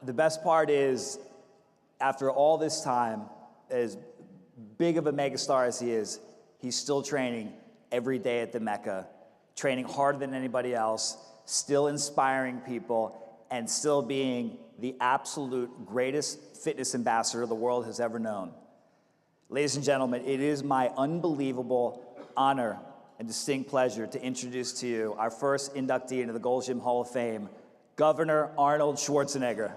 the best part is, after all this time, as big of a megastar as he is, he's still training every day at the Mecca, training harder than anybody else, still inspiring people, and still being the absolute greatest fitness ambassador the world has ever known. Ladies and gentlemen, it is my unbelievable honor and distinct pleasure to introduce to you our first inductee into the Gold's Gym Hall of Fame, Governor Arnold Schwarzenegger.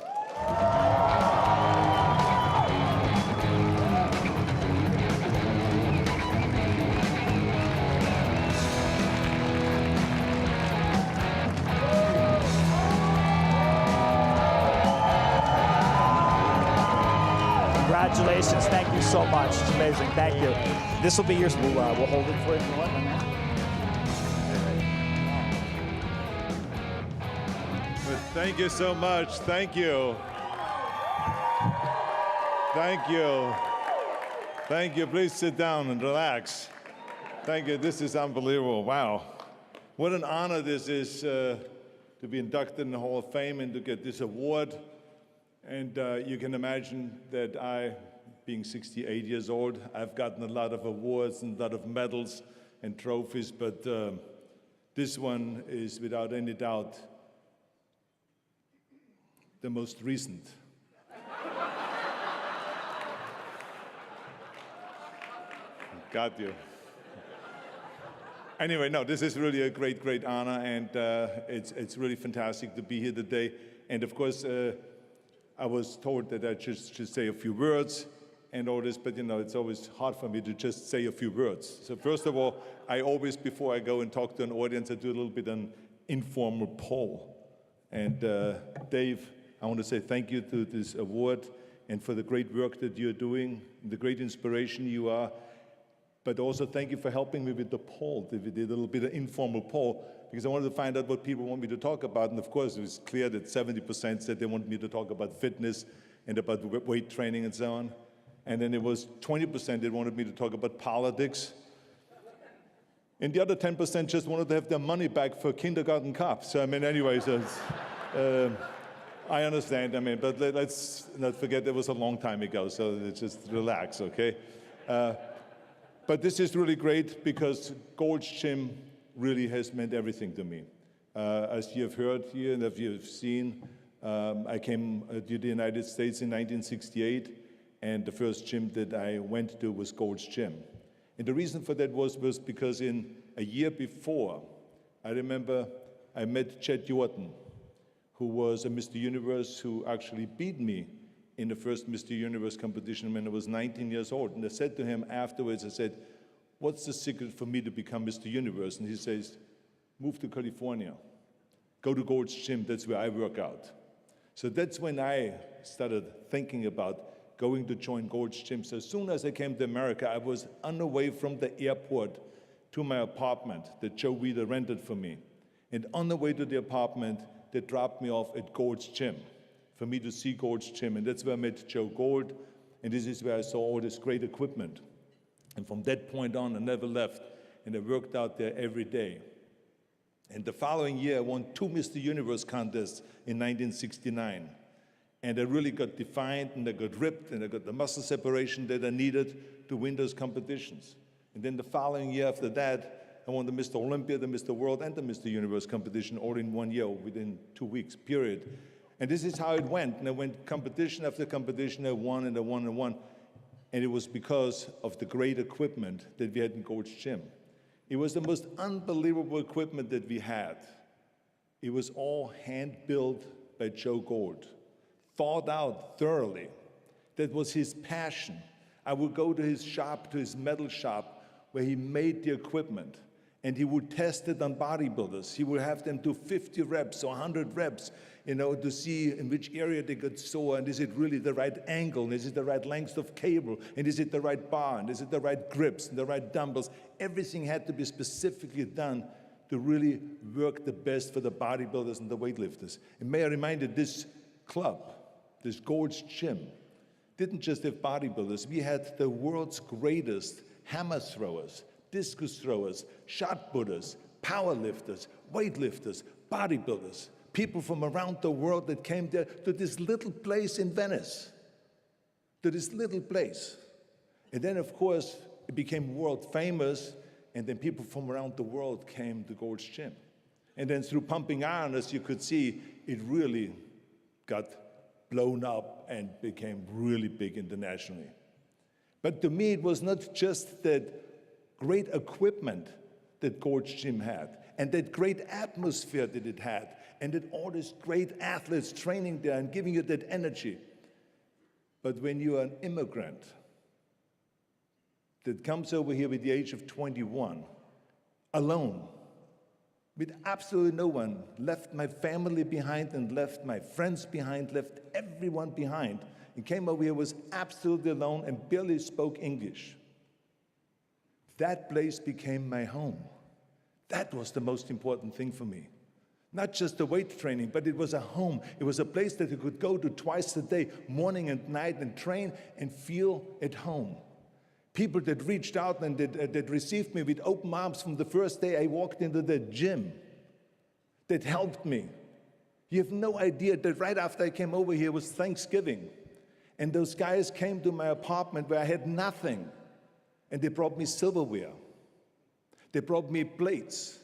Congratulations, thank you so much. It's amazing, thank you. This will be yours. We'll hold it for you if you want. Thank you so much, thank you. Thank you. Thank you, please sit down and relax. Thank you, this is unbelievable, wow. What an honor this is to be inducted in the Hall of Fame and to get this award. And you can imagine that I, being 68 years old, I've gotten a lot of awards and a lot of medals and trophies, but this one is without any doubt the most recent. Got you. Anyway, no, this is really a great, great honor, and it's really fantastic to be here today. And of course, I was told that I should say a few words and all this, but you know, it's always hard for me to just say a few words. So first of all, I always, before I go and talk to an audience, I do a little bit an informal poll. And Dave, I want to say thank you to this award and for the great work that you're doing, the great inspiration you are. But also thank you for helping me with the poll. We did a little bit of informal poll because I wanted to find out what people want me to talk about. And of course, it was clear that 70% said they wanted me to talk about fitness and about weight training and so on. And then it was 20% that wanted me to talk about politics. And the other 10% just wanted to have their money back for kindergarten cup. So I mean, anyways, I understand, I mean, but let's not forget it was a long time ago, so just relax, okay? But this is really great because Gold's Gym really has meant everything to me. As you have heard here and as you have seen, I came to the United States in 1968, and the first gym that I went to was Gold's Gym. And the reason for that was because in a year before, I remember I met Chet Jordan, who was a Mr. Universe who actually beat me in the first Mr. Universe competition when I was 19 years old. And I said to him afterwards, I said, what's the secret for me to become Mr. Universe? And he says, move to California. Go to Gold's Gym, that's where I work out. So that's when I started thinking about going to join Gold's Gym. So as soon as I came to America, I was on the way from the airport to my apartment that Joe Weider rented for me. And on the way to the apartment, they dropped me off at Gold's Gym for me to see Gold's Gym. And that's where I met Joe Gold, and this is where I saw all this great equipment. And from that point on, I never left, and I worked out there every day. And the following year, I won 2 Mr. Universe contests in 1969. And I really got defined, and I got ripped, and I got the muscle separation that I needed to win those competitions. And then the following year after that, I won the Mr. Olympia, the Mr. World, and the Mr. Universe competition all in 1 year, within 2 weeks, period. And this is how it went. And I went competition after competition, I won and I won and won. And it was because of the great equipment that we had in Gold's Gym. It was the most unbelievable equipment that we had. It was all hand-built by Joe Gold, thought out thoroughly. That was his passion. I would go to his shop, to his metal shop, where he made the equipment. And he would test it on bodybuilders. He would have them do 50 reps or 100 reps, you know, to see in which area they got sore, and is it really the right angle, and is it the right length of cable, and is it the right bar, and is it the right grips, and the right dumbbells. Everything had to be specifically done to really work the best for the bodybuilders and the weightlifters. And may I remind you, this club, this Gold's Gym, didn't just have bodybuilders. We had the world's greatest hammer throwers, discus throwers, shot putters, power lifters, weightlifters, bodybuilders, People from around the world that came there to this little place in Venice, to this little place. And then, of course, it became world famous, and then people from around the world came to Gold's Gym. And then through pumping iron, as you could see, it really got blown up and became really big internationally. But to me, it was not just that great equipment that Gold's Gym had, and that great atmosphere that it had, and that all these great athletes training there and giving you that energy. But when you are an immigrant that comes over here with the age of 21, alone, with absolutely no one, left my family behind and left my friends behind, left everyone behind, and came over here, was absolutely alone and barely spoke English. That place became my home. That was the most important thing for me. Not just the weight training, but it was a home. It was a place that you could go to twice a day, morning and night, and train and feel at home. People that reached out and that received me with open arms from the first day I walked into the gym, that helped me. You have no idea that right after I came over here was Thanksgiving. And those guys came to my apartment where I had nothing. And they brought me silverware. They brought me plates.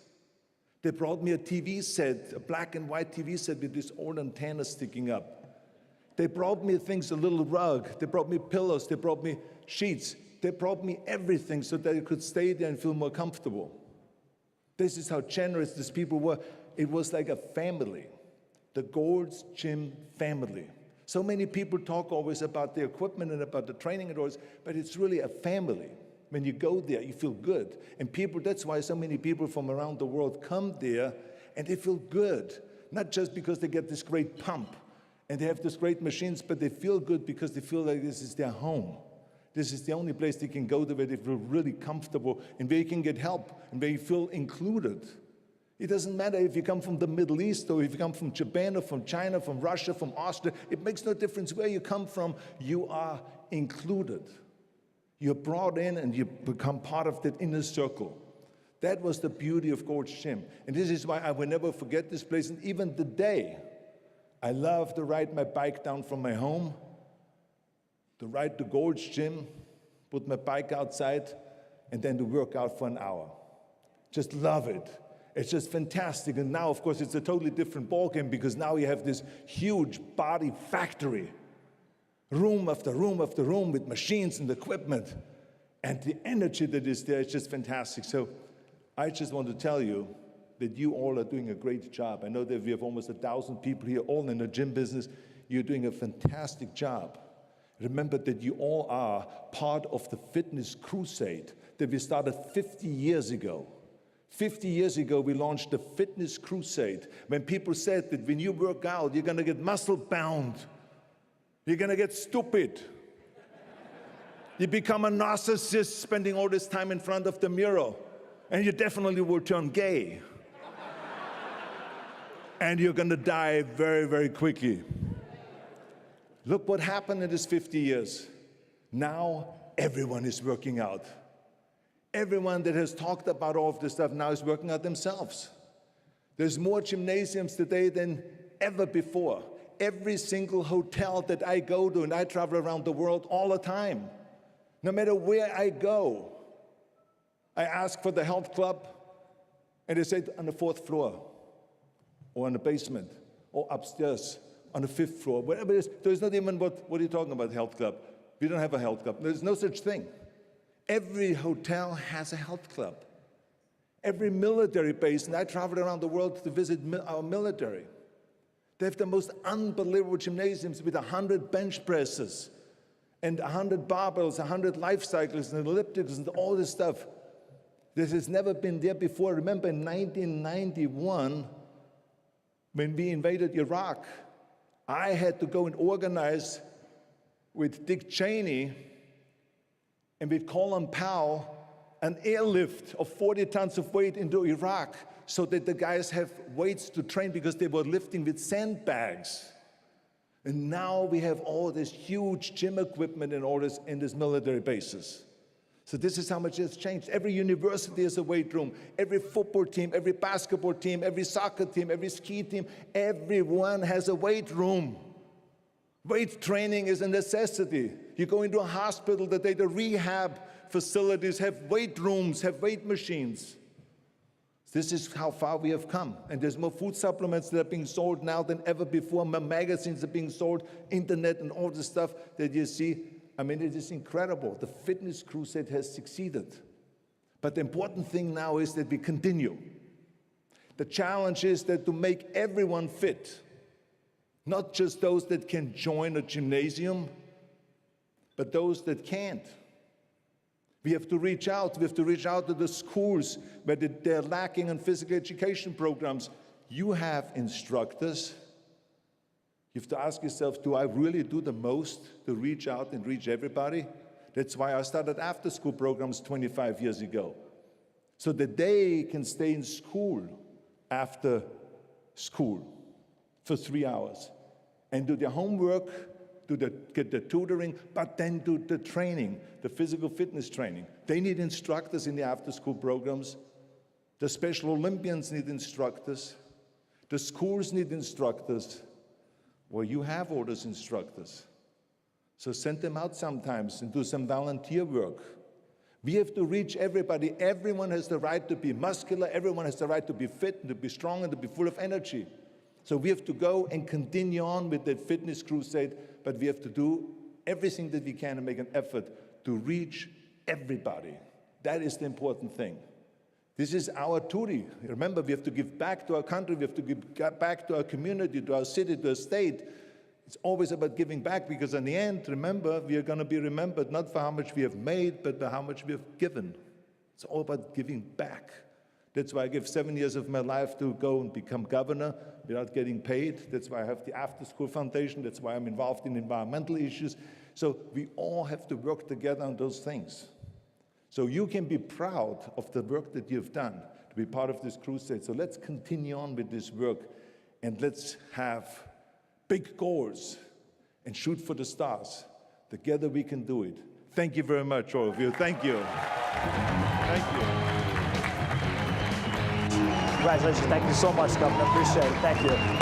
They brought me a TV set, a black and white TV set with this old antenna sticking up. They brought me things, a little rug. They brought me pillows. They brought me sheets. They brought me everything so that I could stay there and feel more comfortable. This is how generous these people were. It was like a family, the Gold's Gym family. So many people talk always about the equipment and about the training and all this, but it's really a family. When you go there, you feel good. And people, that's why so many people from around the world come there and they feel good. Not just because they get this great pump and they have these great machines, but they feel good because they feel like this is their home. This is the only place they can go to where they feel really comfortable and where you can get help and where you feel included. It doesn't matter if you come from the Middle East or if you come from Japan or from China, from Russia, from Austria. It makes no difference where you come from. You are included. You're brought in and you become part of that inner circle. That was the beauty of Gold's Gym. And this is why I will never forget this place. And even today, I love to ride my bike down from my home, to ride to Gold's Gym, put my bike outside, and then to work out for an hour. Just love it. It's just fantastic. And now, of course, it's a totally different ballgame because now you have this huge body factory. Room after room after room with machines and equipment. And the energy that is there is just fantastic. So I just want to tell you that you all are doing a great job. I know that we have almost 1,000 people here, all in the gym business. You're doing a fantastic job. Remember that you all are part of the fitness crusade that we started 50 years ago. 50 years ago, we launched the fitness crusade when people said that when you work out, you're going to get muscle bound. You're going to get stupid. You become a narcissist spending all this time in front of the mirror. And you definitely will turn gay. And you're going to die very, very quickly. Look what happened in these 50 years. Now everyone is working out. Everyone that has talked about all of this stuff now is working out themselves. There's more gymnasiums today than ever before. Every single hotel that I go to, and I travel around the world all the time, no matter where I go, I ask for the health club, and they say on the 4th floor, or in the basement, or upstairs, on the 5th floor, wherever it is. There's not even what are you talking about, health club? We don't have a health club. There's no such thing. Every hotel has a health club. Every military base, and I travel around the world to visit our military. They have the most unbelievable gymnasiums with 100 bench presses and 100 barbells, 100 life cycles and ellipticals and all this stuff. This has never been there before. Remember in 1991, when we invaded Iraq, I had to go and organize with Dick Cheney and with Colin Powell an airlift of 40 tons of weight into Iraq so that the guys have weights to train because they were lifting with sandbags. And now we have all this huge gym equipment and all this in these military bases. So this is how much it's changed. Every university has a weight room. Every football team, every basketball team, every soccer team, every ski team, everyone has a weight room. Weight training is a necessity. You go into a hospital today, the rehab facilities have weight rooms, have weight machines. This is how far we have come. And there's more food supplements that are being sold now than ever before. More magazines are being sold, internet and all the stuff that you see. I mean, it is incredible. The fitness crusade has succeeded. But the important thing now is that we continue. The challenge is that to make everyone fit, not just those that can join a gymnasium, but those that can't. We have to reach out. We have to reach out to the schools where they're lacking in physical education programs. You have instructors. You have to ask yourself, do I really do the most to reach out and reach everybody? That's why I started after-school programs 25 years ago, so that they can stay in school after school for 3 hours and do their homework, get the tutoring, but then do the training, the physical fitness training. They need instructors in the after-school programs. The Special Olympians need instructors. The schools need instructors. Well, you have all those instructors. So send them out sometimes and do some volunteer work. We have to reach everybody. Everyone has the right to be muscular. Everyone has the right to be fit and to be strong and to be full of energy. So we have to go and continue on with that fitness crusade, but we have to do everything that we can and make an effort to reach everybody. That is the important thing. This is our duty. Remember, we have to give back to our country. We have to give back to our community, to our city, to our state. It's always about giving back, because in the end, remember, we are going to be remembered not for how much we have made, but for how much we have given. It's all about giving back. That's why I give 7 years of my life to go and become governor without getting paid. That's why I have the After-School Foundation. That's why I'm involved in environmental issues. So we all have to work together on those things. So you can be proud of the work that you've done to be part of this crusade. So let's continue on with this work, and let's have big goals and shoot for the stars. Together we can do it. Thank you very much, all of you. Thank you. Thank you. Congratulations. Thank you so much, Governor. Appreciate it. Thank you.